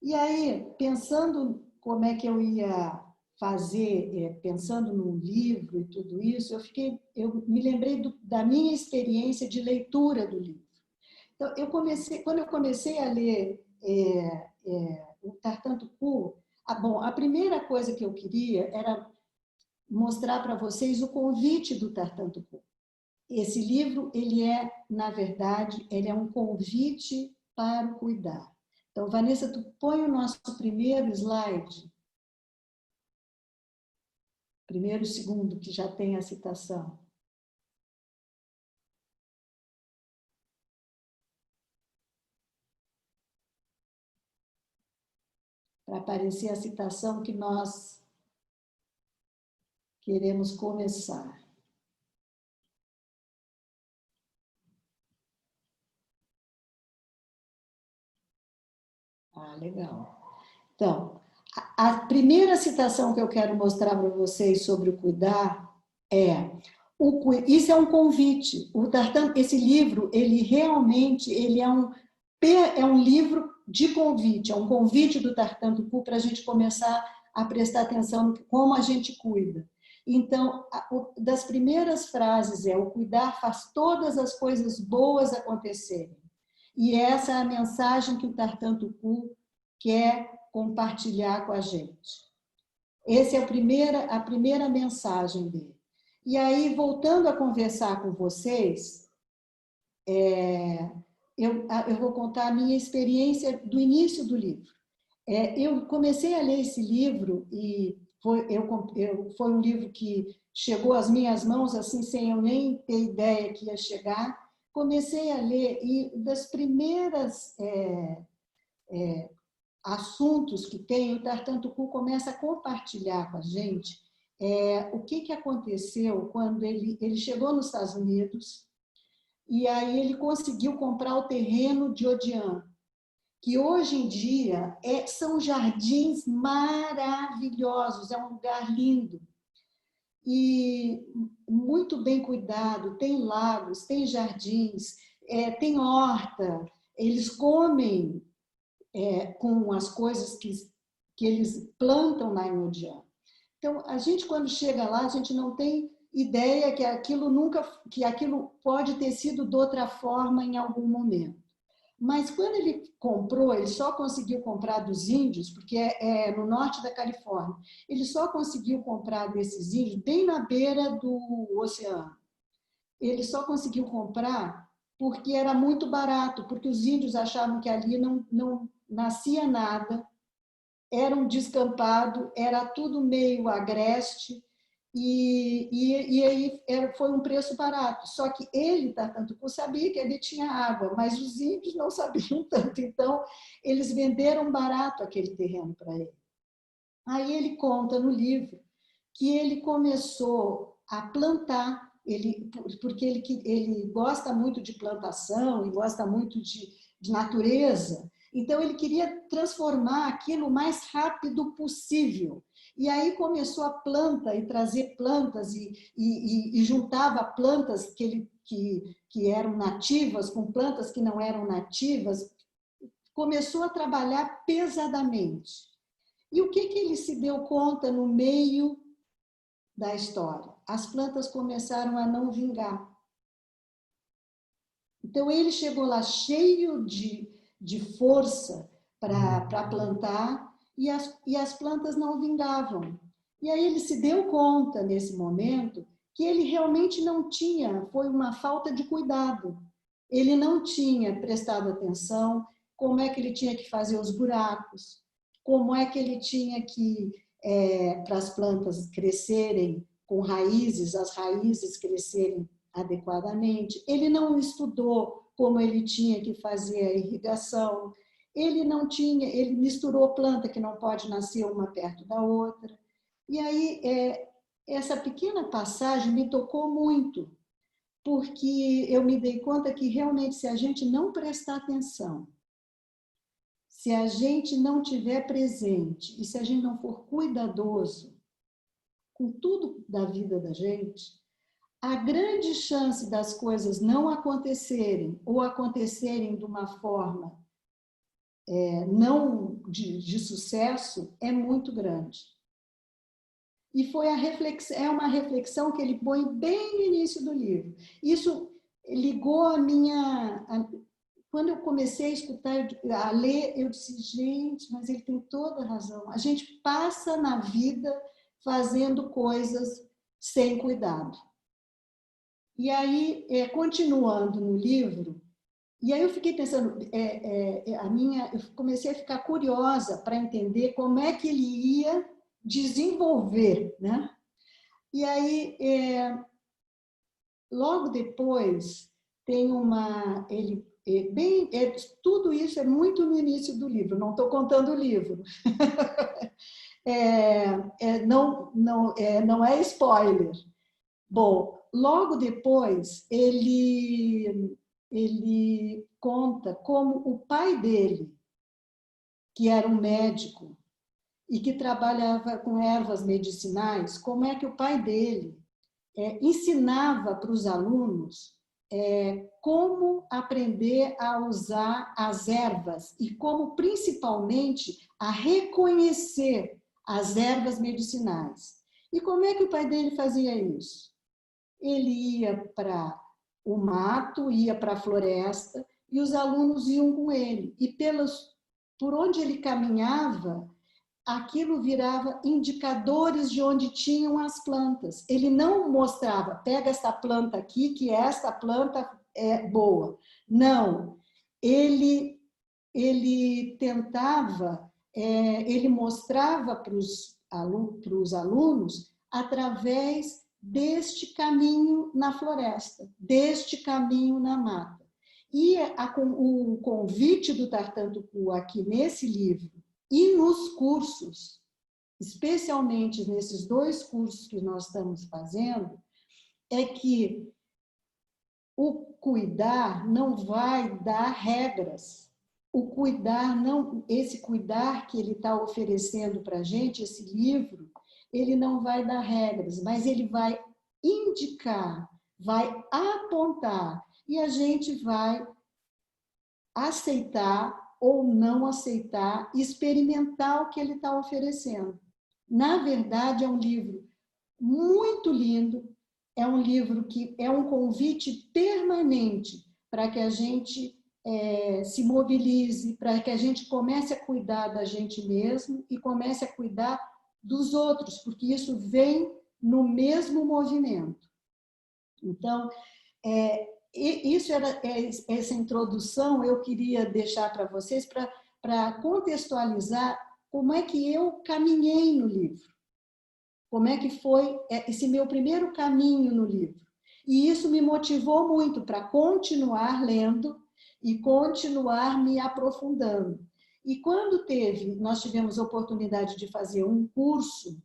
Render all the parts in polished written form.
E aí, pensando como é que eu ia fazer, pensando no livro e tudo isso, eu me lembrei da minha experiência de leitura do livro. Então, quando eu comecei a ler o Tartantuku, a primeira coisa que eu queria era mostrar para vocês o convite do Tartantuku. Esse livro, na verdade, ele é um convite para o cuidar. Então, Vanessa, tu põe o nosso primeiro slide, primeiro e segundo, que já tem a citação. Para aparecer a citação que nós queremos começar. Ah, legal. Então, a primeira citação que eu quero mostrar para vocês sobre o cuidar isso é um convite. Esse livro, ele realmente é um livro de convite, é um convite do Tartantuku para a gente começar a prestar atenção no como a gente cuida. Então, das primeiras frases o cuidar faz todas as coisas boas acontecerem. E essa é a mensagem que o Tartantuku quer compartilhar com a gente. Essa é a primeira mensagem dele. E aí, voltando a conversar com vocês, eu vou contar a minha experiência do início do livro. Eu comecei a ler esse livro e foi um livro que chegou às minhas mãos assim, sem eu nem ter ideia que ia chegar. Comecei a ler e das primeiras assuntos que tem, o Tartantuku começa a compartilhar com a gente o que aconteceu quando ele chegou nos Estados Unidos e aí ele conseguiu comprar o terreno de Odian, que hoje em dia são jardins maravilhosos, é um lugar lindo e muito bem cuidado, tem lagos, tem jardins, tem horta, eles comem com as coisas que eles plantam lá em Odian. Então, a gente, quando chega lá, a gente não tem ideia que aquilo pode ter sido de outra forma em algum momento. Mas quando ele comprou, ele só conseguiu comprar dos índios, porque é no norte da Califórnia. Ele só conseguiu comprar desses índios bem na beira do oceano. Ele só conseguiu comprar porque era muito barato, porque os índios achavam que ali não nascia nada, era um descampado, era tudo meio agreste, e aí foi um preço barato. Só que ele, Tartantuku, sabia que ali tinha água, mas os índios não sabiam tanto, então eles venderam barato aquele terreno para ele. Aí ele conta no livro que ele começou a plantar, porque ele gosta muito de plantação e gosta muito de natureza, então ele queria transformar aquilo o mais rápido possível. E aí começou a planta e trazer plantas e juntava plantas que eram nativas com plantas que não eram nativas. Começou a trabalhar pesadamente. E o que ele se deu conta no meio da história? As plantas começaram a não vingar. Então, ele chegou lá cheio de força para plantar e as plantas não vingavam. E aí ele se deu conta, nesse momento, que ele realmente não tinha, foi uma falta de cuidado. Ele não tinha prestado atenção como é que ele tinha que fazer os buracos, como é que ele tinha que, para as plantas crescerem com raízes, as raízes crescerem adequadamente. Ele não estudou como ele tinha que fazer a irrigação. Ele misturou planta que não pode nascer uma perto da outra. E aí, essa pequena passagem me tocou muito, porque eu me dei conta que realmente, se a gente não prestar atenção, se a gente não tiver presente e se a gente não for cuidadoso com tudo da vida da gente, a grande chance das coisas não acontecerem ou acontecerem de uma forma não de sucesso é muito grande. E foi é uma reflexão que ele põe bem no início do livro. Isso ligou a minha... Quando eu comecei a escutar, a ler, eu disse, gente, mas ele tem toda a razão. A gente passa na vida fazendo coisas sem cuidado. E aí, continuando no livro, e aí eu fiquei pensando, eu comecei a ficar curiosa para entender como é que ele ia desenvolver, né? E aí, logo depois, tem tudo isso é muito no início do livro, não estou contando o livro. Não é spoiler. Bom, logo depois, ele conta como o pai dele, que era um médico e que trabalhava com ervas medicinais, como é que o pai dele ensinava para os alunos como aprender a usar as ervas e como, principalmente, a reconhecer as ervas medicinais. E como é que o pai dele fazia isso? Ele ia para o mato, ia para a floresta, e os alunos iam com ele. E por onde ele caminhava, aquilo virava indicadores de onde tinham as plantas. Ele não mostrava, pega essa planta aqui, que esta planta é boa. Não, ele tentava, ele mostrava para os alunos através deste caminho na floresta, deste caminho na mata. E o convite do Tartântuku aqui nesse livro e nos cursos, especialmente nesses 2 cursos que nós estamos fazendo, é que o cuidar não vai dar regras. Esse cuidar que ele está oferecendo para a gente, esse livro, ele não vai dar regras, mas ele vai indicar, vai apontar, e a gente vai aceitar ou não aceitar, experimentar o que ele está oferecendo. Na verdade, é um livro muito lindo, é um livro que é um convite permanente para que a gente se mobilize, para que a gente comece a cuidar da gente mesmo e comece a cuidar dos outros, porque isso vem no mesmo movimento. Então, essa introdução eu queria deixar para vocês para contextualizar como é que eu caminhei no livro, como é que foi esse meu primeiro caminho no livro. E isso me motivou muito para continuar lendo e continuar me aprofundando. E quando nós tivemos a oportunidade de fazer um curso,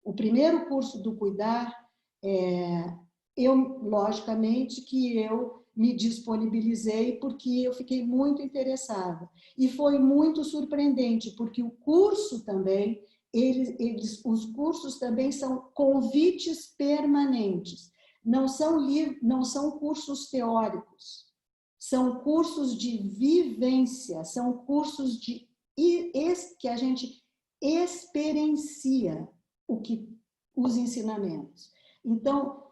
o primeiro curso do Cuidar, logicamente que eu me disponibilizei porque eu fiquei muito interessada. E foi muito surpreendente, porque o curso também, os cursos também são convites permanentes. Não são cursos teóricos, são cursos de vivência, são cursos que a gente experiencia os ensinamentos. Então,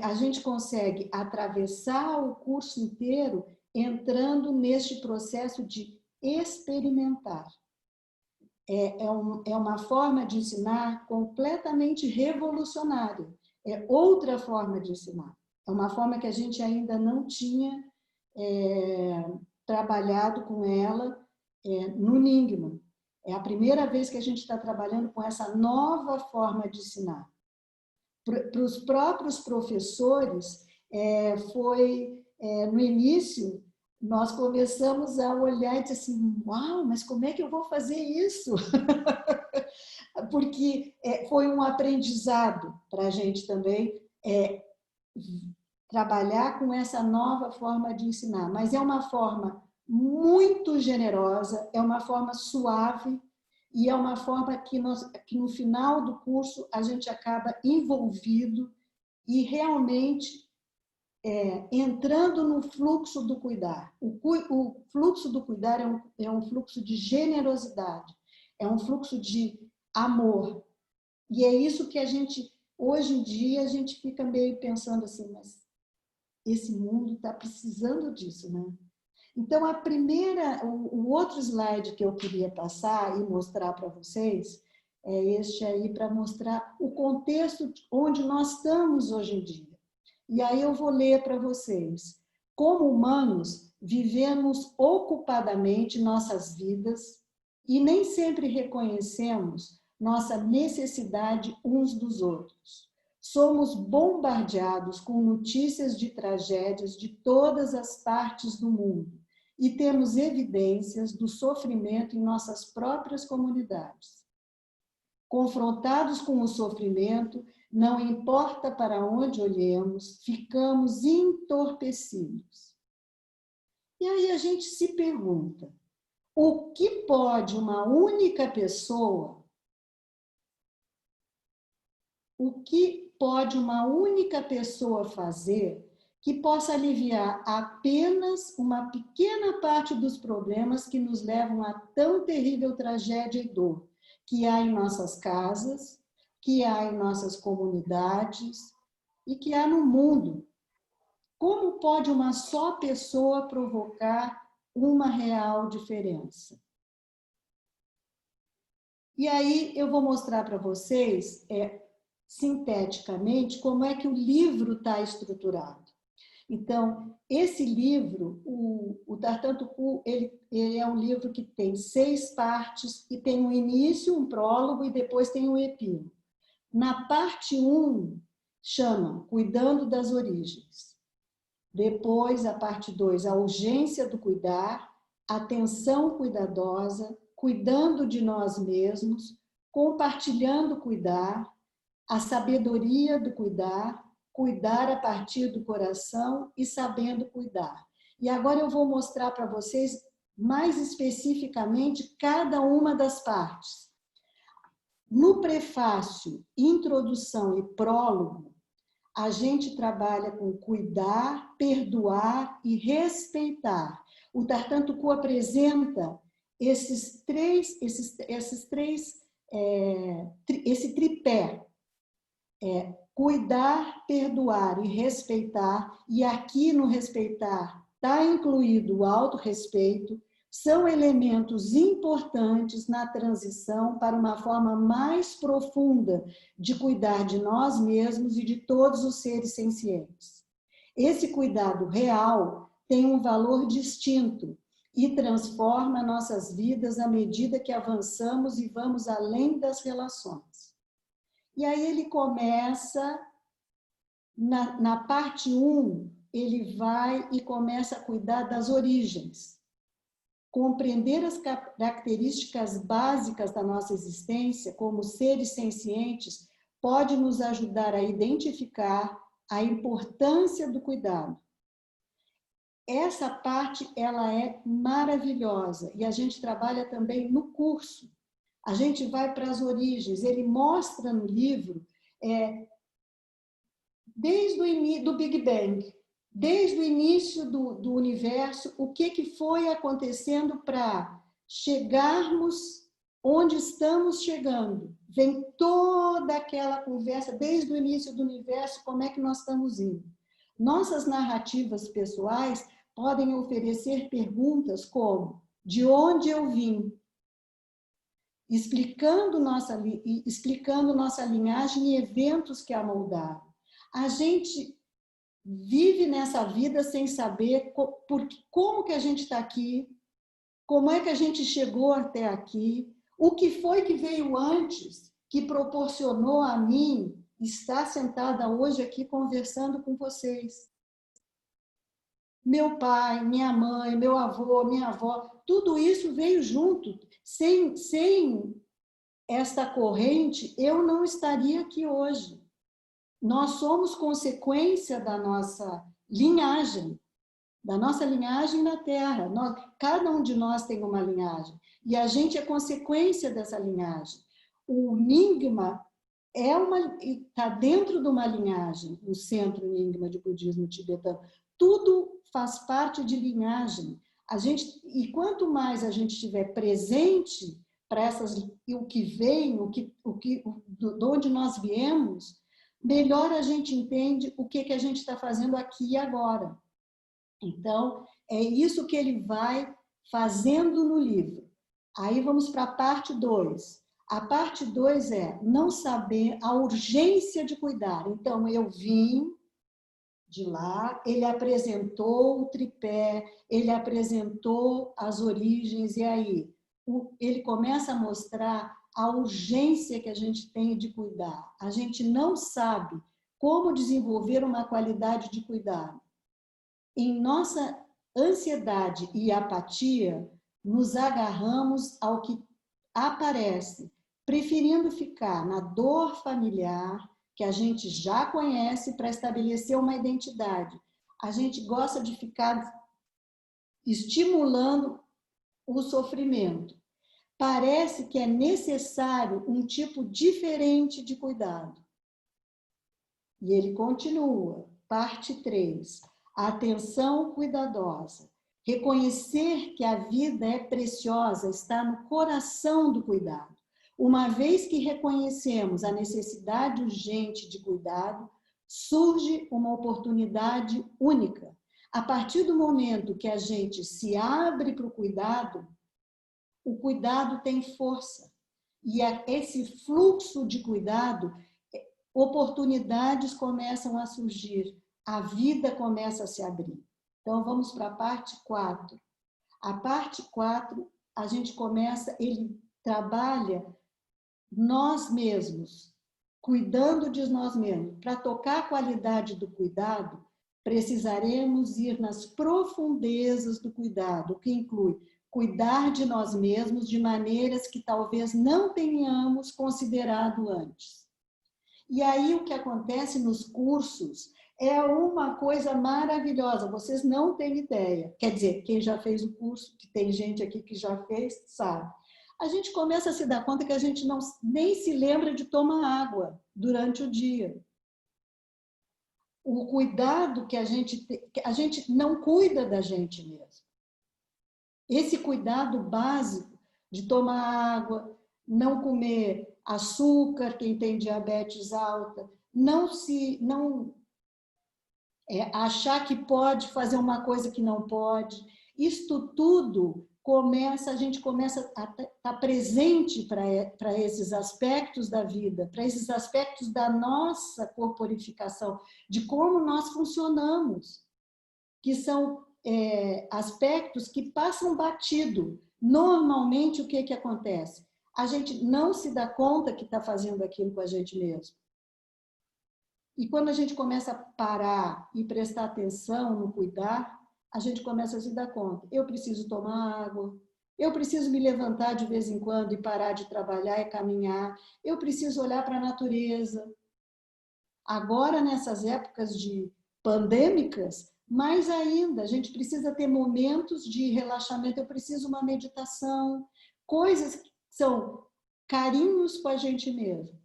a gente consegue atravessar o curso inteiro entrando neste processo de experimentar. É uma forma de ensinar completamente revolucionária. É outra forma de ensinar. É uma forma que a gente ainda não tinha trabalhado com ela no Ningma. É a primeira vez que a gente está trabalhando com essa nova forma de ensinar. Para os próprios professores, no início, nós começamos a olhar e dizer assim, uau, mas como é que eu vou fazer isso? Porque foi um aprendizado para a gente também trabalhar com essa nova forma de ensinar. Mas é uma forma muito generosa, é uma forma suave, e é uma forma que no final do curso a gente acaba envolvido e realmente entrando no fluxo do cuidar. O fluxo do cuidar é um fluxo de generosidade, é um fluxo de amor. E é isso que a gente, hoje em dia, a gente fica meio pensando assim, mas esse mundo está precisando disso, né? Então, o outro slide que eu queria passar e mostrar para vocês é este aí, para mostrar o contexto onde nós estamos hoje em dia. E aí eu vou ler para vocês. Como humanos, vivemos ocupadamente nossas vidas e nem sempre reconhecemos nossa necessidade uns dos outros. Somos bombardeados com notícias de tragédias de todas as partes do mundo e temos evidências do sofrimento em nossas próprias comunidades. Confrontados com o sofrimento, não importa para onde olhemos, ficamos entorpecidos. E aí a gente se pergunta, o que pode uma única pessoa, fazer que possa aliviar apenas uma pequena parte dos problemas que nos levam a tão terrível tragédia e dor que há em nossas casas, que há em nossas comunidades e que há no mundo? Como pode uma só pessoa provocar uma real diferença? E aí eu vou mostrar para vocês, sinteticamente, como é que o livro está estruturado. Então, esse livro, o Tartan Tucu, ele é um livro que tem 6 partes e tem um início, um prólogo e depois tem um epílogo. Na parte 1, chama Cuidando das Origens. Depois, a parte 2, a urgência do cuidar, atenção cuidadosa, cuidando de nós mesmos, compartilhando o cuidar, a sabedoria do cuidar, cuidar a partir do coração e sabendo cuidar. E agora eu vou mostrar para vocês mais especificamente cada uma das partes. No prefácio, introdução e prólogo, a gente trabalha com cuidar, perdoar e respeitar. O Tartan Tucu apresenta esse tripé. Cuidar, perdoar e respeitar, e aqui no respeitar está incluído o autorrespeito, são elementos importantes na transição para uma forma mais profunda de cuidar de nós mesmos e de todos os seres sencientes. Esse cuidado real tem um valor distinto e transforma nossas vidas à medida que avançamos e vamos além das relações. E aí ele começa, na parte 1, ele vai e começa a cuidar das origens. Compreender as características básicas da nossa existência como seres sencientes pode nos ajudar a identificar a importância do cuidado. Essa parte, ela é maravilhosa e a gente trabalha também no curso. A gente vai para as origens, ele mostra no livro, desde o início do Big Bang, desde o início do universo, o que foi acontecendo para chegarmos onde estamos chegando. Vem toda aquela conversa, desde o início do universo, como é que nós estamos indo. Nossas narrativas pessoais podem oferecer perguntas como: de onde eu vim? Explicando nossa linhagem e eventos que a moldaram. A gente vive nessa vida sem saber como que a gente está aqui, como é que a gente chegou até aqui, o que foi que veio antes, que proporcionou a mim estar sentada hoje aqui conversando com vocês. Meu pai, minha mãe, meu avô, minha avó, tudo isso veio junto. Sem esta corrente, eu não estaria aqui hoje. Nós somos consequência da nossa linhagem na Terra. Cada um de nós tem uma linhagem. E a gente é consequência dessa linhagem. O Nyingma está dentro de uma linhagem, o Centro Nyingma de Budismo Tibetano. Tudo faz parte de linhagem. E quanto mais a gente estiver presente para o que vem, de onde nós viemos, melhor a gente entende o que a gente está fazendo aqui e agora. Então, é isso que ele vai fazendo no livro. Aí vamos para a parte 2. A parte 2 é não saber a urgência de cuidar. Então, eu vim de lá, ele apresentou o tripé, ele apresentou as origens, e aí ele começa a mostrar a urgência que a gente tem de cuidar. A gente não sabe como desenvolver uma qualidade de cuidado. Em nossa ansiedade e apatia, nos agarramos ao que aparece, preferindo ficar na dor familiar, que a gente já conhece, para estabelecer uma identidade. A gente gosta de ficar estimulando o sofrimento. Parece que é necessário um tipo diferente de cuidado. E ele continua, parte 3. A atenção cuidadosa. Reconhecer que a vida é preciosa está no coração do cuidado. Uma vez que reconhecemos a necessidade urgente de cuidado, surge uma oportunidade única. A partir do momento que a gente se abre para o cuidado tem força. E esse fluxo de cuidado, oportunidades começam a surgir, a vida começa a se abrir. Então, vamos para a parte 4. A parte 4, a gente começa, ele trabalha nós mesmos, cuidando de nós mesmos. Para tocar a qualidade do cuidado, precisaremos ir nas profundezas do cuidado, o que inclui cuidar de nós mesmos de maneiras que talvez não tenhamos considerado antes. E aí o que acontece nos cursos é uma coisa maravilhosa, vocês não têm ideia. Quer dizer, quem já fez o curso, que tem gente aqui que já fez, sabe. A gente começa a se dar conta que a gente nem se lembra de tomar água durante o dia. O cuidado que a gente não cuida da gente mesmo. Esse cuidado básico de tomar água, não comer açúcar, quem tem diabetes alta, achar que pode fazer uma coisa que não pode. Isto tudo a gente começa a estar presente para esses aspectos da vida, para esses aspectos da nossa corporificação, de como nós funcionamos, que são aspectos que passam batido. Normalmente, o que acontece? A gente não se dá conta que está fazendo aquilo com a gente mesmo. E quando a gente começa a parar e prestar atenção no cuidar, a gente começa a se dar conta. Eu preciso tomar água, eu preciso me levantar de vez em quando e parar de trabalhar e caminhar, eu preciso olhar para a natureza. Agora, nessas épocas pandêmicas, mais ainda, a gente precisa ter momentos de relaxamento, eu preciso uma meditação, coisas que são carinhos com a gente mesmo.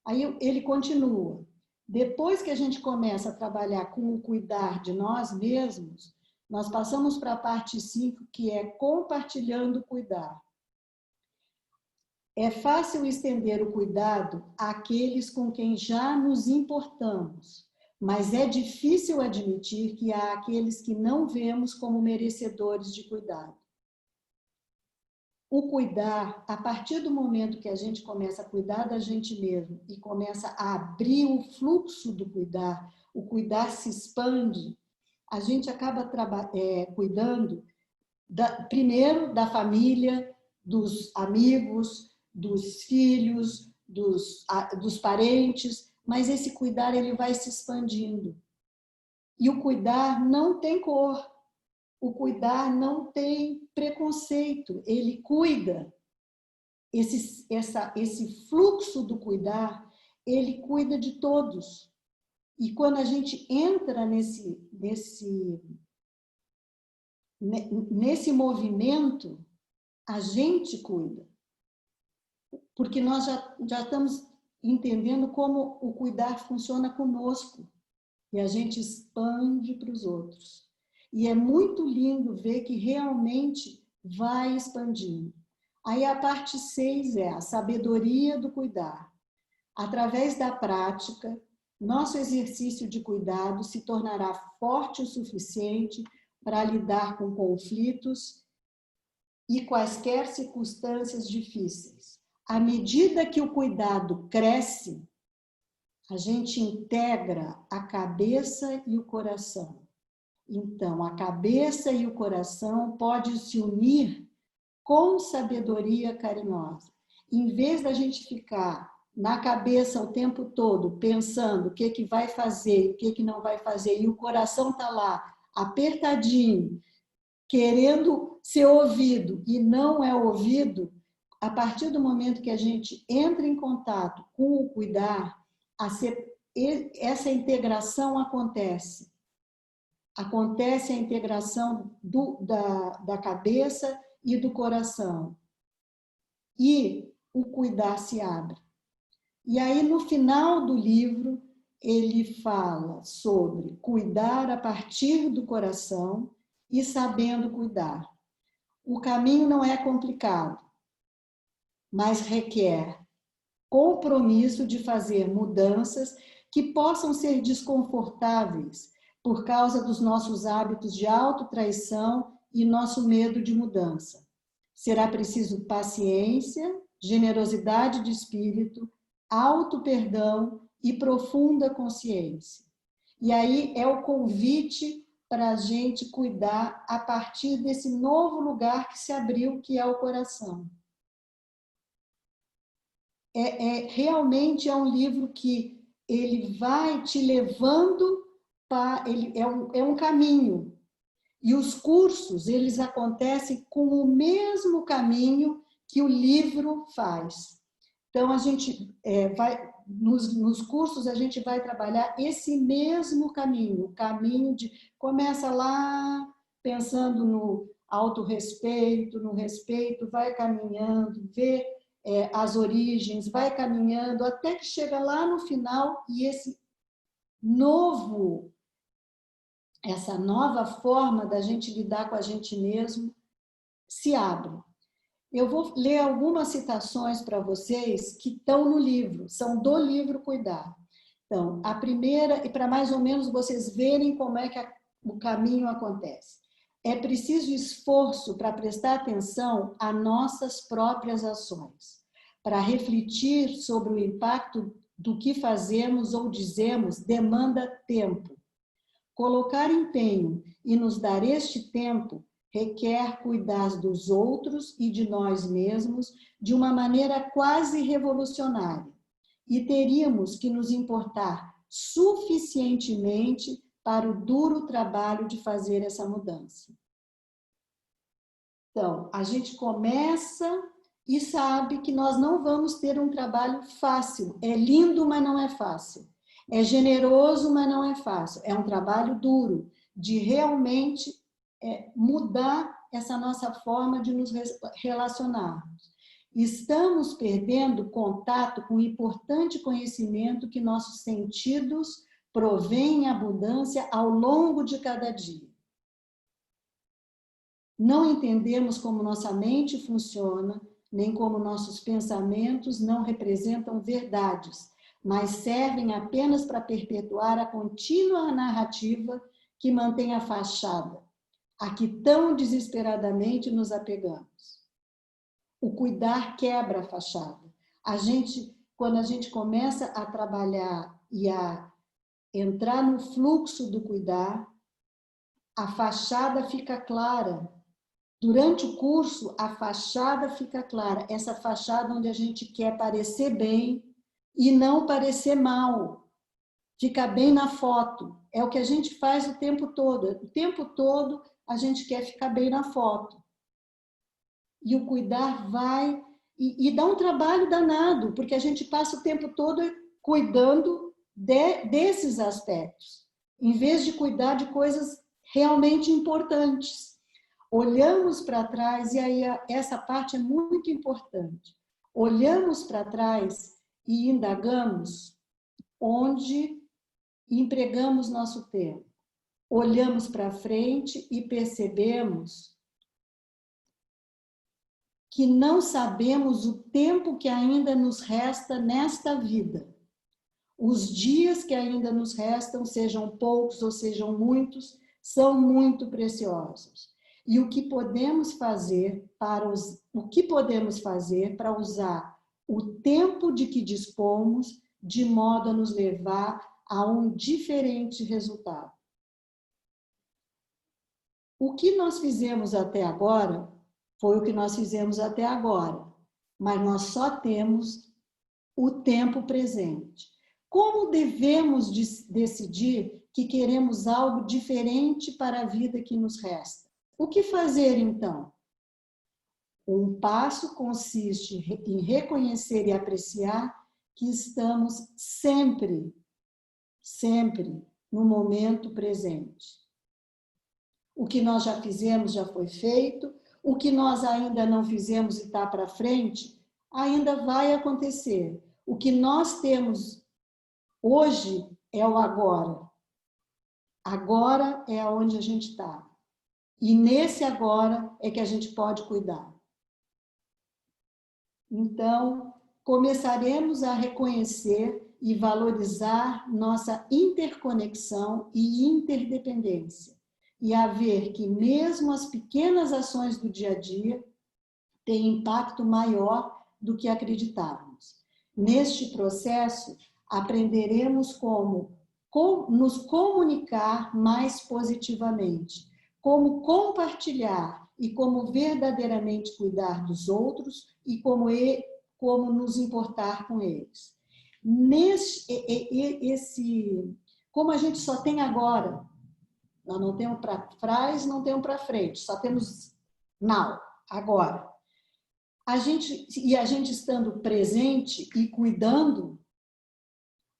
Aí ele continua. Depois que a gente começa a trabalhar com o cuidar de nós mesmos, nós passamos para a parte 5, que é compartilhando o cuidar. É fácil estender o cuidado àqueles com quem já nos importamos, mas é difícil admitir que há aqueles que não vemos como merecedores de cuidado. O cuidar, a partir do momento que a gente começa a cuidar da gente mesmo e começa a abrir o fluxo do cuidar, o cuidar se expande, a gente acaba cuidando primeiro da família, dos amigos, dos filhos, dos parentes, mas esse cuidar ele vai se expandindo. E o cuidar não tem cor. O cuidar não tem preconceito, ele cuida. Esse fluxo do cuidar, ele cuida de todos. E quando a gente entra nesse movimento, a gente cuida. Porque nós já estamos entendendo como o cuidar funciona conosco e a gente expande para os outros. E é muito lindo ver que realmente vai expandindo. Aí a parte 6 é a sabedoria do cuidar. Através da prática, nosso exercício de cuidado se tornará forte o suficiente para lidar com conflitos e quaisquer circunstâncias difíceis. À medida que o cuidado cresce, a gente integra a cabeça e o coração. Então, a cabeça e o coração podem se unir com sabedoria carinhosa. Em vez da gente ficar na cabeça o tempo todo, pensando o que vai fazer, o que não vai fazer, e o coração está lá, apertadinho, querendo ser ouvido e não é ouvido, a partir do momento que a gente entra em contato com o cuidar, essa integração acontece. Acontece a integração da cabeça e do coração. E o cuidar se abre. E aí, no final do livro, ele fala sobre cuidar a partir do coração e sabendo cuidar. O caminho não é complicado, mas requer compromisso de fazer mudanças que possam ser desconfortáveis por causa dos nossos hábitos de autotraição e nosso medo de mudança. Será preciso paciência, generosidade de espírito, auto-perdão e profunda consciência. E aí é o convite para a gente cuidar a partir desse novo lugar que se abriu, que é o coração. Realmente é um livro que ele vai te levando para... É um caminho. E os cursos, eles acontecem com o mesmo caminho que o livro faz. Então, a gente vai... Nos cursos, a gente vai trabalhar esse mesmo caminho. O caminho de... Começa lá, pensando no autorrespeito, no respeito, vai caminhando, vê as origens, vai caminhando, até que chega lá no final e essa nova forma da gente lidar com a gente mesmo se abre. Eu vou ler algumas citações para vocês que estão no livro, são do livro Cuidar. Então, a primeira, e para mais ou menos vocês verem como é que o caminho acontece. É preciso esforço para prestar atenção a nossas próprias ações, para refletir sobre o impacto do que fazemos ou dizemos demanda tempo. Colocar empenho e nos dar este tempo requer cuidar dos outros e de nós mesmos de uma maneira quase revolucionária. E teríamos que nos importar suficientemente para o duro trabalho de fazer essa mudança. Então, a gente começa e sabe que nós não vamos ter um trabalho fácil. É lindo, mas não é fácil. É generoso, mas não é fácil. É um trabalho duro, de realmente mudar essa nossa forma de nos relacionarmos. Estamos perdendo contato com o importante conhecimento que nossos sentidos provêm em abundância ao longo de cada dia. Não entendemos como nossa mente funciona, nem como nossos pensamentos não representam verdades, mas servem apenas para perpetuar a contínua narrativa que mantém a fachada, a que tão desesperadamente nos apegamos. O cuidar quebra a fachada. Quando a gente começa a trabalhar e a entrar no fluxo do cuidar, a fachada fica clara. Durante o curso, a fachada fica clara. Essa fachada onde a gente quer parecer bem e não parecer mal. Ficar bem na foto. É o que a gente faz o tempo todo. O tempo todo a gente quer ficar bem na foto. E o cuidar vai... E dá um trabalho danado, porque a gente passa o tempo todo cuidando desses aspectos, em vez de cuidar de coisas realmente importantes. Olhamos para trás, e aí essa parte é muito importante. Olhamos para trás e indagamos onde empregamos nosso tempo. Olhamos para frente e percebemos que não sabemos o tempo que ainda nos resta nesta vida. Os dias que ainda nos restam, sejam poucos ou sejam muitos, são muito preciosos. E o que podemos fazer para usar o tempo de que dispomos de modo a nos levar a um diferente resultado? O que nós fizemos até agora foi o que nós fizemos até agora, mas nós só temos o tempo presente. Como devemos decidir que queremos algo diferente para a vida que nos resta? O que fazer, então? Um passo consiste em reconhecer e apreciar que estamos sempre no momento presente. O que nós já fizemos já foi feito, o que nós ainda não fizemos e está para frente, ainda vai acontecer. O que nós temos hoje é o agora. Agora é onde a gente está. E nesse agora é que a gente pode cuidar. Então, começaremos a reconhecer e valorizar nossa interconexão e interdependência. E a ver que mesmo as pequenas ações do dia a dia têm impacto maior do que acreditávamos. Neste processo, aprenderemos como nos comunicar mais positivamente, como compartilhar e como verdadeiramente cuidar dos outros e como nos importar com eles. Como a gente só tem agora, nós não temos para trás, não temos para frente, só temos now, agora. A gente estando presente e cuidando,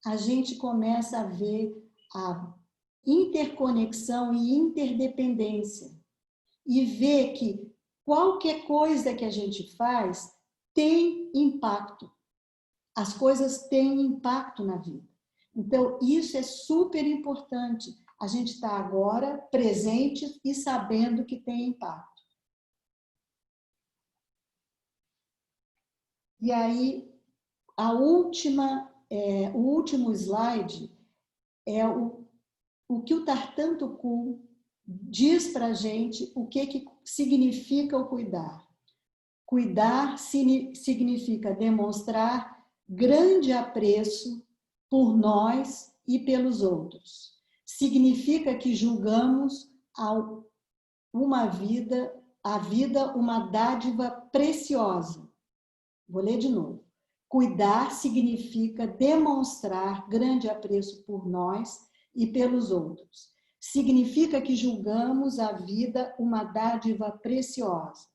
a gente começa a ver a interconexão e interdependência e ver que qualquer coisa que a gente faz tem impacto. As coisas têm impacto na vida. Então, isso é super importante. A gente está agora presente e sabendo que tem impacto. E aí, o último slide é o que o Tartanto-Ku diz para a gente o que significa o cuidar. Cuidar significa demonstrar grande apreço por nós e pelos outros. Significa que julgamos a vida uma dádiva preciosa. Vou ler de novo. Cuidar significa demonstrar grande apreço por nós e pelos outros. Significa que julgamos a vida uma dádiva preciosa.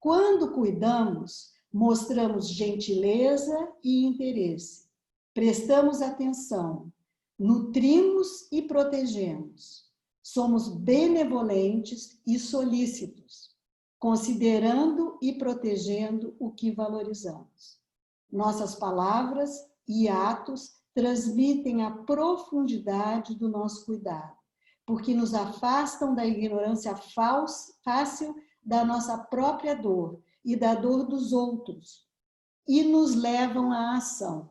Quando cuidamos, mostramos gentileza e interesse. Prestamos atenção, nutrimos e protegemos. Somos benevolentes e solícitos, considerando e protegendo o que valorizamos. Nossas palavras e atos transmitem a profundidade do nosso cuidado, porque nos afastam da ignorância fácil da nossa própria dor e da dor dos outros, e nos levam à ação.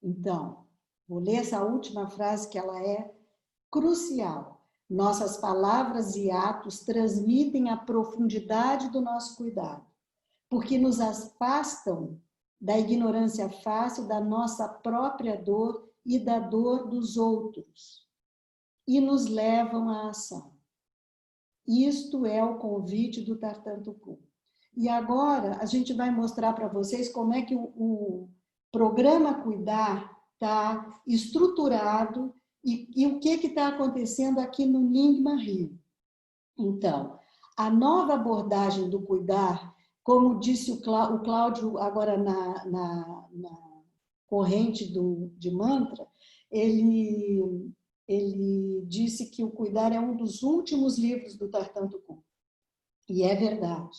Então, vou ler essa última frase que ela é crucial. Nossas palavras e atos transmitem a profundidade do nosso cuidado, porque nos afastam da ignorância fácil da nossa própria dor e da dor dos outros, e nos levam à ação. Isto é o convite do Tartanto-Ku. E agora a gente vai mostrar para vocês como é que o programa Cuidar está estruturado e o que está acontecendo aqui no Nyingma Rio. Então, a nova abordagem do cuidar, como disse o Cláudio agora na corrente de mantra, ele disse que o cuidar é um dos últimos livros do Tartanto-Ku. E é verdade,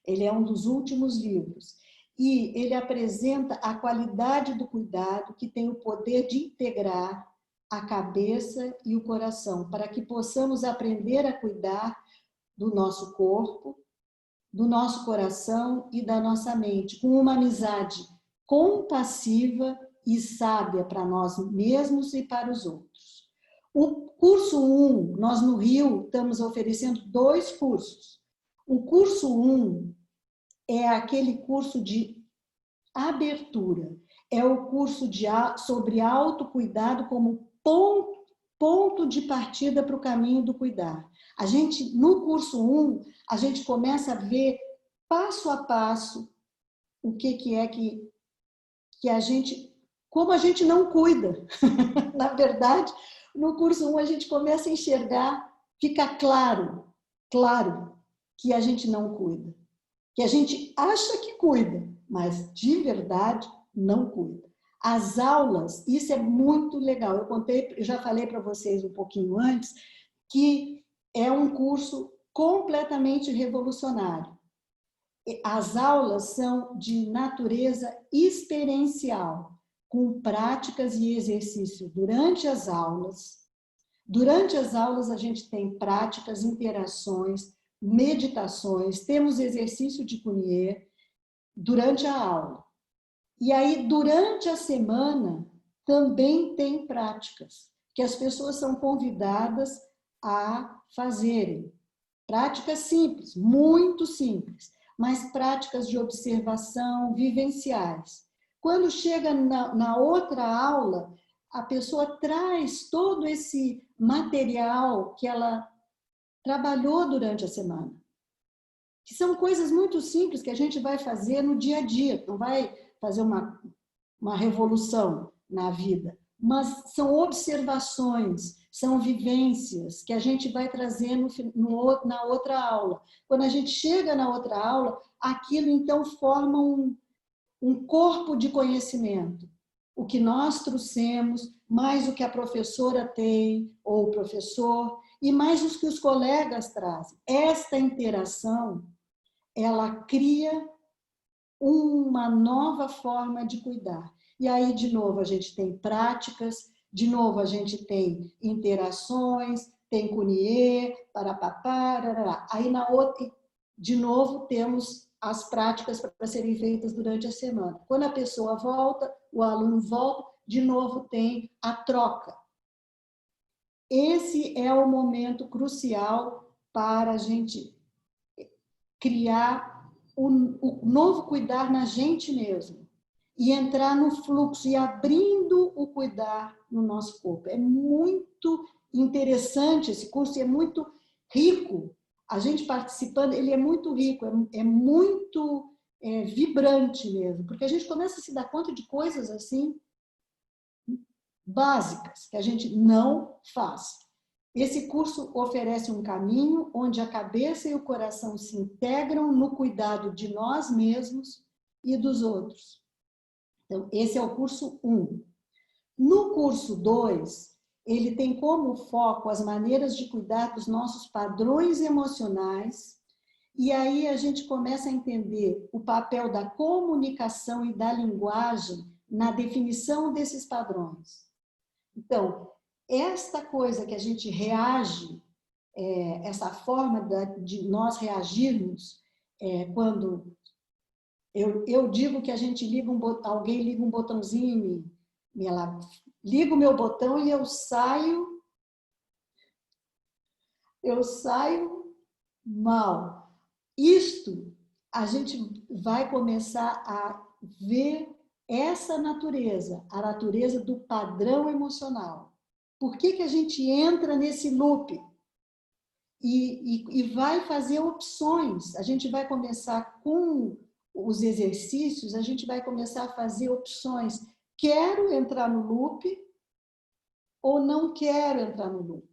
ele é um dos últimos livros. E ele apresenta a qualidade do cuidado que tem o poder de integrar a cabeça e o coração, para que possamos aprender a cuidar do nosso corpo, do nosso coração e da nossa mente, com uma amizade compassiva e sábia para nós mesmos e para os outros. O curso 1, nós no Rio estamos oferecendo 2 cursos. O curso 1 é aquele curso de abertura, é o curso sobre autocuidado como ponto de partida para o caminho do cuidar. A gente, no curso 1, a gente começa a ver passo a passo o que é que a gente, como a gente não cuida. Na verdade, no curso 1 a gente começa a enxergar, fica claro que a gente não cuida. Que a gente acha que cuida, mas de verdade não cuida. As aulas, isso é muito legal. Eu já falei para vocês um pouquinho antes, que é um curso completamente revolucionário. As aulas são de natureza experiencial, com práticas e exercícios durante as aulas. Durante as aulas a gente tem práticas, interações, meditações, temos exercício de Kunier durante a aula. E aí, durante a semana, também tem práticas, que as pessoas são convidadas a fazerem. Práticas simples, muito simples, mas práticas de observação, vivenciais. Quando chega na outra aula, a pessoa traz todo esse material que ela trabalhou durante a semana. Que são coisas muito simples que a gente vai fazer no dia a dia, não vai fazer uma revolução na vida, mas são observações, são vivências que a gente vai trazer na outra aula. Quando a gente chega na outra aula, aquilo então forma um corpo de conhecimento. O que nós trouxemos, mais o que a professora tem, ou o professor, e mais os que os colegas trazem. Esta interação, ela cria uma nova forma de cuidar. E aí, de novo, a gente tem práticas, de novo, a gente tem interações, tem Kunier, parapapá. Aí, na outra, de novo, temos as práticas para serem feitas durante a semana. Quando a pessoa volta, o aluno volta, de novo tem a troca. Esse é o momento crucial para a gente criar o novo cuidar na gente mesmo e entrar no fluxo e abrindo o cuidar no nosso corpo. É muito interessante esse curso, é muito rico. A gente participando, ele é muito rico, é muito vibrante mesmo, porque a gente começa a se dar conta de coisas assim básicas que a gente não faz. Esse curso oferece um caminho onde a cabeça e o coração se integram no cuidado de nós mesmos e dos outros. Então, esse é o curso 1. No curso 2, ele tem como foco as maneiras de cuidar dos nossos padrões emocionais, e aí a gente começa a entender o papel da comunicação e da linguagem na definição desses padrões. Então, esta coisa que a gente reage, essa forma de nós reagirmos, quando eu digo que a gente alguém liga um botãozinho em mim, ela liga o meu botão e eu saio mal. Isto, a gente vai começar a ver essa natureza, a natureza do padrão emocional. Por que a gente entra nesse loop? E vai fazer opções. A gente vai começar com os exercícios, a gente vai começar a fazer opções. Quero entrar no loop ou não quero entrar no loop?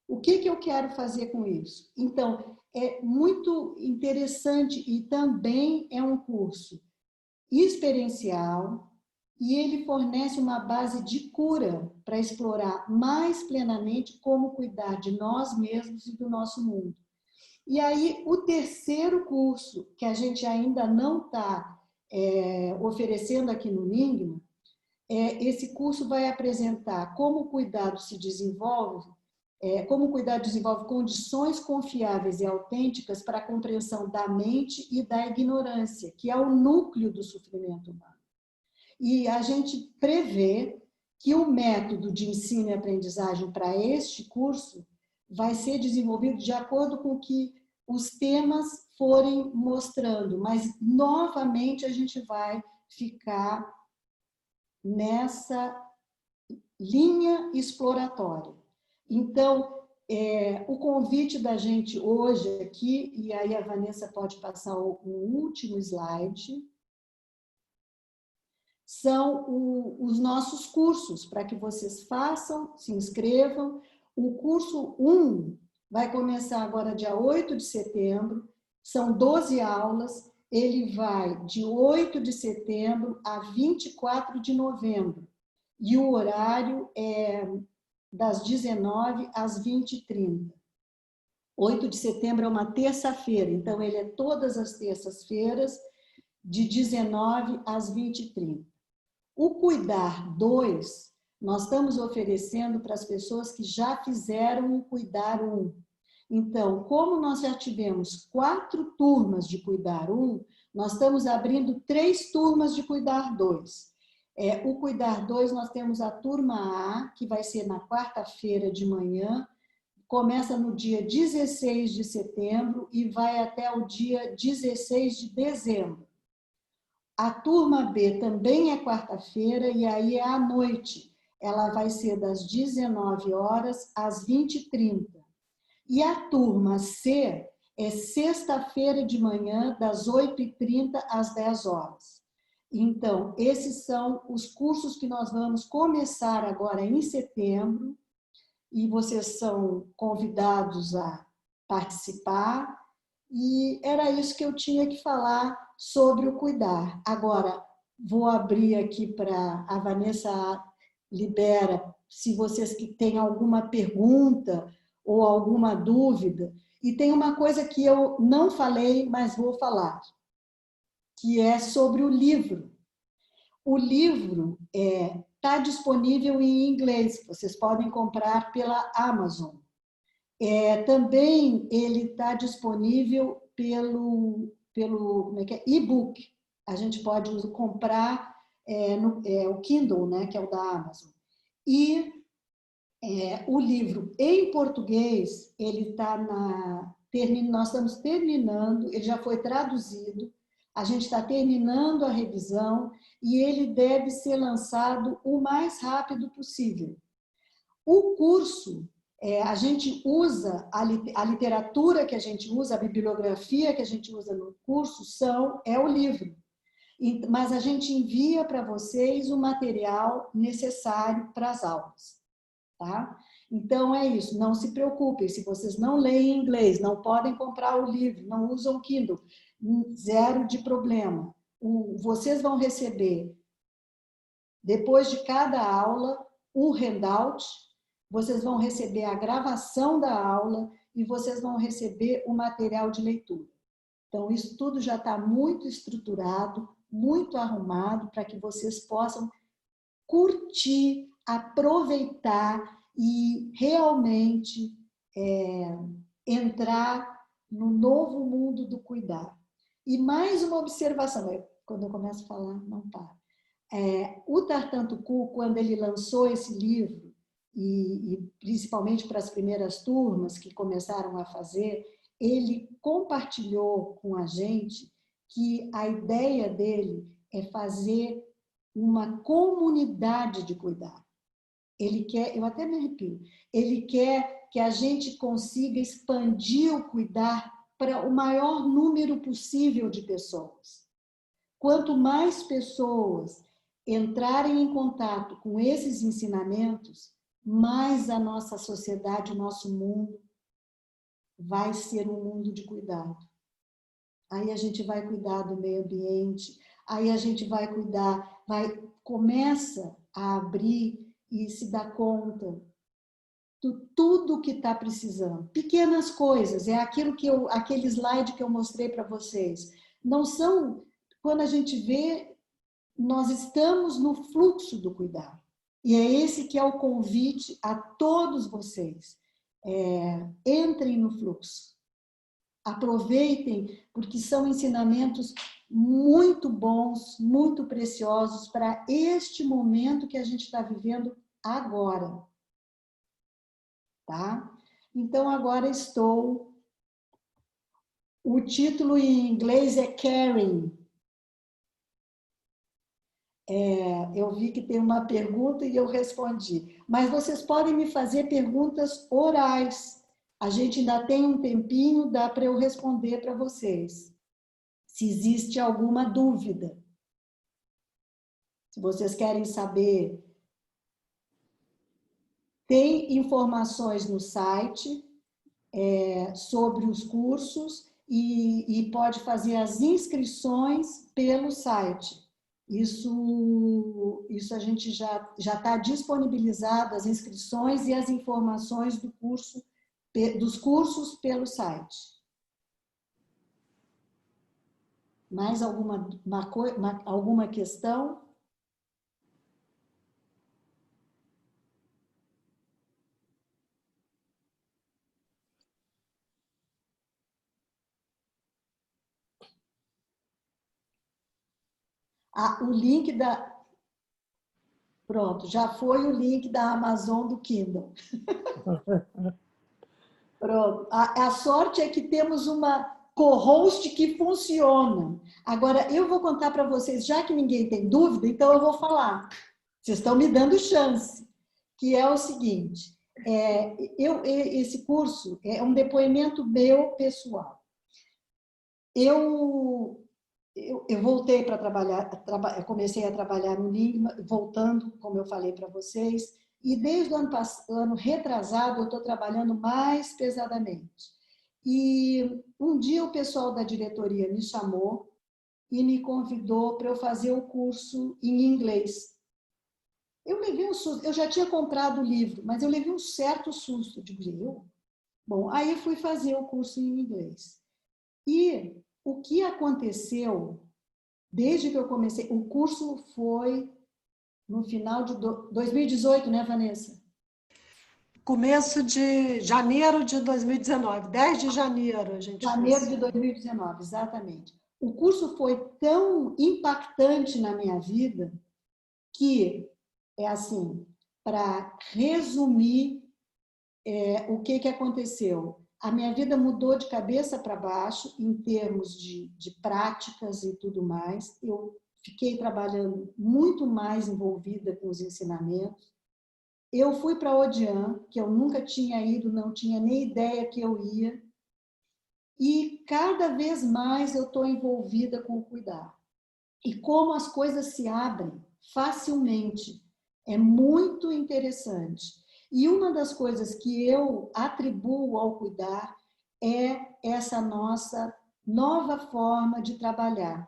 O que eu quero fazer com isso? Então, é muito interessante e também é um curso experiencial e ele fornece uma base de cura para explorar mais plenamente como cuidar de nós mesmos e do nosso mundo. E aí, o terceiro curso, que a gente ainda não está oferecendo aqui no Ningma, esse curso vai apresentar como o cuidado se desenvolve, como o cuidado desenvolve condições confiáveis e autênticas para a compreensão da mente e da ignorância, que é o núcleo do sofrimento humano. E a gente prevê que o método de ensino e aprendizagem para este curso vai ser desenvolvido de acordo com que os temas forem mostrando, mas novamente a gente vai ficar nessa linha exploratória. Então, o convite da gente hoje aqui, e aí a Vanessa pode passar o último slide, são os nossos cursos, para que vocês façam, se inscrevam. O curso 1 vai começar agora dia 8 de setembro, são 12 aulas, ele vai de 8 de setembro a 24 de novembro, e o horário é das 19 às 20h30. 8 de setembro é uma terça-feira, então ele é todas as terças-feiras, de 19 às 20h30. O Cuidar 2, nós estamos oferecendo para as pessoas que já fizeram o Cuidar 1. Então, como nós já tivemos 4 turmas de Cuidar 1, nós estamos abrindo 3 turmas de Cuidar 2. O Cuidar 2, nós temos a turma A, que vai ser na quarta-feira de manhã, começa no dia 16 de setembro e vai até o dia 16 de dezembro. A turma B também é quarta-feira e aí é à noite. Ela vai ser das 19 horas às 20h30. E a turma C é sexta-feira de manhã, das 8h30 às 10 horas. Então, esses são os cursos que nós vamos começar agora em setembro, e vocês são convidados a participar, e era isso que eu tinha que falar sobre o cuidar. Agora, vou abrir aqui para a Vanessa libera, se vocês que têm alguma pergunta ou alguma dúvida. E tem uma coisa que eu não falei, mas vou falar, que é sobre o livro. O livro está disponível em inglês, vocês podem comprar pela Amazon. Também ele está disponível pelo e-book. A gente pode comprar o Kindle, né, que é o da Amazon. E o livro em português, ele está nós estamos terminando, ele já foi traduzido, a gente está terminando a revisão e ele deve ser lançado o mais rápido possível. O curso, a gente usa, a literatura que a gente usa, a bibliografia que a gente usa no curso é o livro. Mas a gente envia para vocês o material necessário para as aulas. Tá? Então é isso, não se preocupem, se vocês não leem inglês, não podem comprar o livro, não usam o Kindle, zero de problema. Vocês vão receber, depois de cada aula, um handout, vocês vão receber a gravação da aula e vocês vão receber o material de leitura. Então, isso tudo já está muito estruturado, muito arrumado, para que vocês possam curtir, aproveitar e realmente entrar no novo mundo do cuidar. E mais uma observação, quando eu começo a falar, não para. O Tartan Tucu, quando ele lançou esse livro, e principalmente para as primeiras turmas que começaram a fazer, ele compartilhou com a gente que a ideia dele é fazer uma comunidade de cuidar. Ele quer, eu até me arrepio, ele quer que a gente consiga expandir o cuidar para o maior número possível de pessoas. Quanto mais pessoas entrarem em contato com esses ensinamentos, mais a nossa sociedade, o nosso mundo, vai ser um mundo de cuidado. Aí a gente vai cuidar do meio ambiente, aí a gente vai cuidar, começa a abrir e se dá conta de tudo que está precisando. Pequenas coisas, aquele slide que eu mostrei para vocês. Não são quando a gente vê, nós estamos no fluxo do cuidar. E é esse que é o convite a todos vocês. Entrem no fluxo. Aproveitem, porque são ensinamentos muito bons, muito preciosos para este momento que a gente está vivendo agora. Tá? Então, agora o título em inglês é Caring. Eu vi que tem uma pergunta e eu respondi. Mas vocês podem me fazer perguntas orais. A gente ainda tem um tempinho, dá para eu responder para vocês. Se existe alguma dúvida. Se vocês querem saber, tem informações no site sobre os cursos e pode fazer as inscrições pelo site. Isso a gente já está disponibilizado, as inscrições e as informações dos cursos pelo site. Mais alguma questão? O link da... Pronto, já foi o link da Amazon do Kindle. Pronto. A sorte é que temos uma co-host que funciona. Agora, eu vou contar para vocês, já que ninguém tem dúvida, então eu vou falar. Vocês estão me dando chance, que é o seguinte, esse curso é um depoimento meu pessoal. Eu voltei para trabalhar, comecei a trabalhar no Enigma, voltando, como eu falei para vocês, e desde o ano retrasado eu estou trabalhando mais pesadamente. E um dia o pessoal da diretoria me chamou e me convidou para eu fazer o curso em inglês. Eu levei um susto, eu já tinha comprado o livro, mas eu levei um certo susto. Bom, aí fui fazer o curso em inglês. E o que aconteceu, desde que eu comecei, o curso foi no final de 2018, né, Vanessa? Começo de janeiro de 2019, 10 de janeiro a gente Janeiro de 2019, exatamente. O curso foi tão impactante na minha vida que, assim, para resumir o que aconteceu. A minha vida mudou de cabeça para baixo em termos de práticas e tudo mais. Eu fiquei trabalhando muito mais envolvida com os ensinamentos. Eu fui para Odian, que eu nunca tinha ido, não tinha nem ideia que eu ia. E cada vez mais eu estou envolvida com o cuidar. E como as coisas se abrem facilmente. É muito interessante. E uma das coisas que eu atribuo ao cuidar é essa nossa nova forma de trabalhar.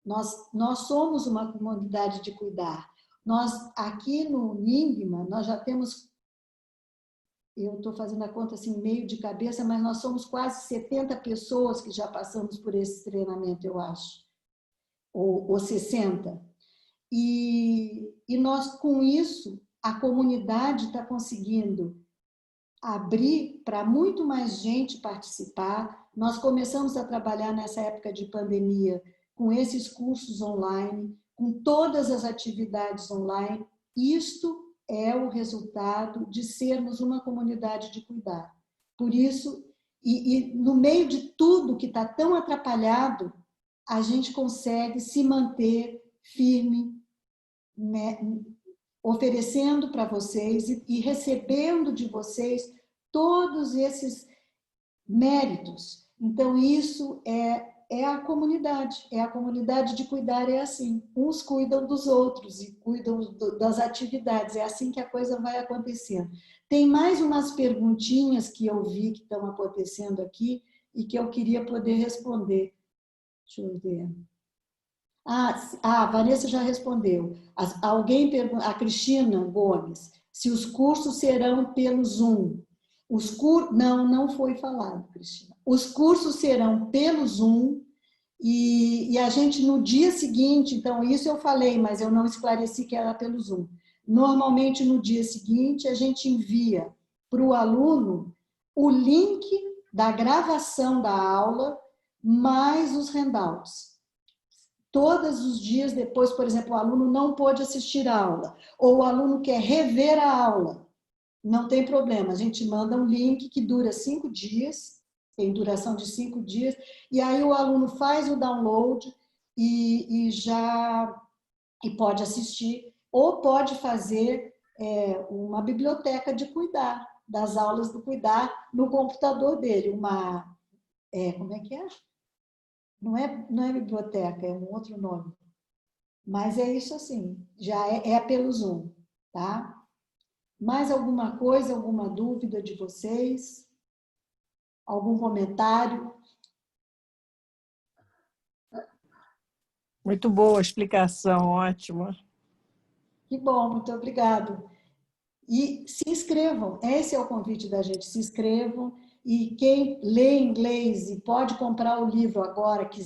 Nós somos uma comunidade de cuidar. Nós, aqui no Enigma, nós já temos, eu estou fazendo a conta assim, meio de cabeça, mas nós somos quase 70 pessoas que já passamos por esse treinamento, eu acho, ou 60. E nós, com isso, a comunidade está conseguindo abrir para muito mais gente participar. Nós começamos a trabalhar nessa época de pandemia com esses cursos online, com todas as atividades online. Isto é o resultado de sermos uma comunidade de cuidar. Por isso, e no meio de tudo que está tão atrapalhado, a gente consegue se manter firme, né, oferecendo para vocês e recebendo de vocês todos esses méritos. Então, isso é a comunidade de cuidar, é assim, uns cuidam dos outros e cuidam das atividades, é assim que a coisa vai acontecendo. Tem mais umas perguntinhas que eu vi que estão acontecendo aqui e que eu queria poder responder. Deixa eu ver. A Vanessa já respondeu. Alguém perguntou, a Cristina Gomes, se os cursos serão pelo Zoom. Não foi falado, Cristina. Os cursos serão pelo Zoom E a gente, no dia seguinte, então, isso eu falei, mas eu não esclareci que era pelo Zoom. Normalmente, no dia seguinte, a gente envia para o aluno o link da gravação da aula, mais os handouts. Todos os dias depois, por exemplo, o aluno não pôde assistir a aula, ou o aluno quer rever a aula. Não tem problema, a gente manda um link que dura 5 dias, tem duração de 5 dias, e aí o aluno faz o download e pode assistir, ou pode fazer uma biblioteca de cuidar, das aulas do cuidar no computador dele, como é que é? Não é biblioteca, é um outro nome. Mas é isso assim, já é pelo Zoom, tá? Mais alguma coisa, alguma dúvida de vocês? Algum comentário? Muito boa a explicação, ótima. Que bom, muito obrigado. E se inscrevam, esse é o convite da gente, se inscrevam. E quem lê inglês e pode comprar o livro agora, quiser